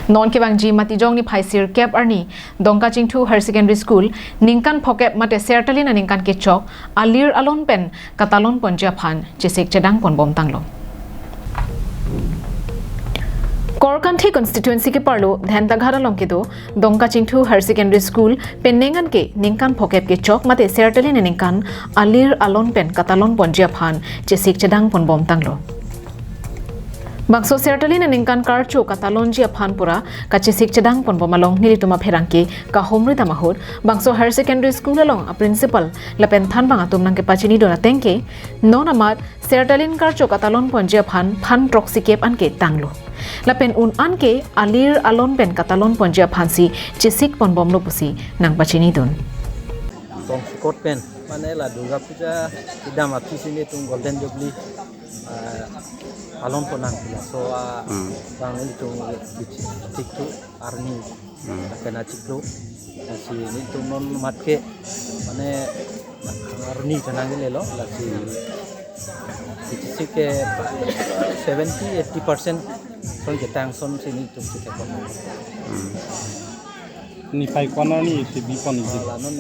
Non kibangji matijong ni phaisir kep arni dongka chingthu higher secondary school ningkan phokep mate sertalin ningkan ke chok alir alon pen katalon ponja phan chisik chedang pon bom tanglo Korkanthi constituency ke parlo dhenta ghara longkedo dongka chingthu higher secondary school penengan ke ningkan phokep ke chok mate sertalin ningkan alir alon pen katalon ponja phan chisik chedang pon bom tanglo Bangso sertalin ningkan karcho katalonji aphanpura kachisik chedang pon bomalong nilituma pherangke ka homri tamahur bangso higher secondary school along a principal lapen than banga tumnang ke pachini dona tengke non amat sertalin karcho katalon ponje phan proxy kep anke tanglo lapen un anke alir alon pen katalon ponje phansi chisik pon bomlo pusi nang pachini don Kot pen mane la Durga Puja idam api sini tung golden jubilee alon ponang pula so bang ini tung tiktu arni kena ciklu si ini tung non matke mane arni kanang lelo la si ke 70-80% son ketang son sini tung cikek ni pai kona ni se bipon ni non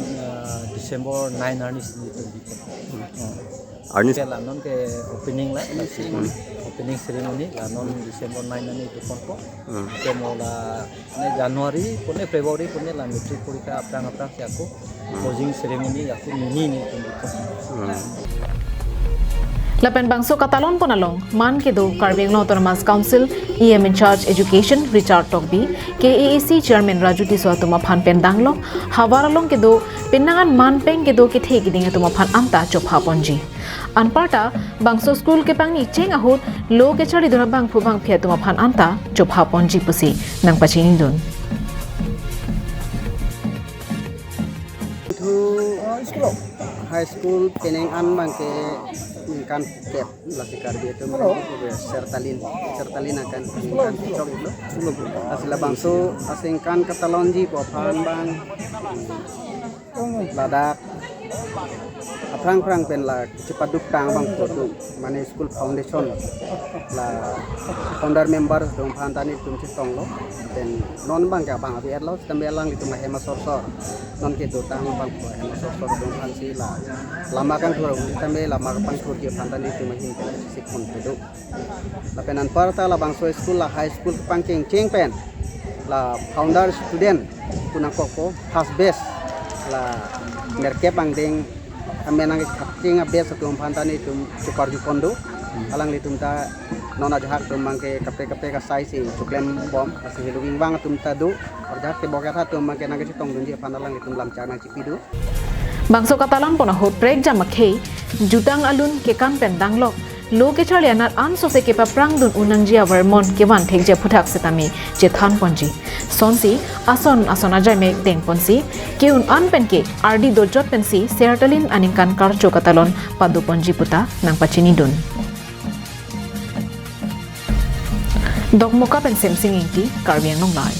December 9 arni sini tung bipon Arni ke lanon ke opening la si opening ceremony lanon December 9 ani itu konko ke mola ne Januari pone Februari pone la matric porika aprang si aku closing ceremony aku ni tung Lapen bangso katalon ponalong man ke do Karbeng Autonomous Council EM in charge education Richard Tokbi KAEC chairman Raju Tiswa tuma phan pen danglo hawaralong ke do pinangan man peng ke do ke the ki dinga tuma phan anta chopha ponji anparta bangso school ke pangni cheng ahut lo ke chari dona bang phu bang phia tuma phan anta chopha ponji pusi nang pachini don high school peneng an bangke kan kep lasikar dia itu sertalin akan kan cocok itu asila bangso asingkan katalonji pophan bang ladak aprang pen la cepaduk tang bang foto mane school foundation la founder member dong phantani tum chitong lo then non bang ka bang abi lo tambelang itu mah hema sorsor non ke do tang bang ko hema sorsor dong phansi la lama kan thura tambe lama kan thur ke phantani itu mah hin sik kon pedu la penan parta la bang so school la high school pangking cheng pen la founder student kunang koko has base la merke bang ding amenang kapting abes tum phantani tum chupar ju kondo alang litum ta nona jahak tum mangke kape ka sai si chuklem bom asi hiluwing bang tum ta du or jahak te bokata tum mangke nang si tong dunji phandalang litum lam chana chipidu bangso katalan pona hot break jamakhe jutang alun ke kan pen danglok lo ke chali anar an so se ke pa prang dun unangjia vermont ke wan thekje phuthak setami je than ponji sonsi ason ajai me deng ponsi ke un an pen ke rd dojot pensi sertalin aningkan karjo katalon padu ponji puta nang pachini dun dogmoka pen semsing inki Karbeng Long Lai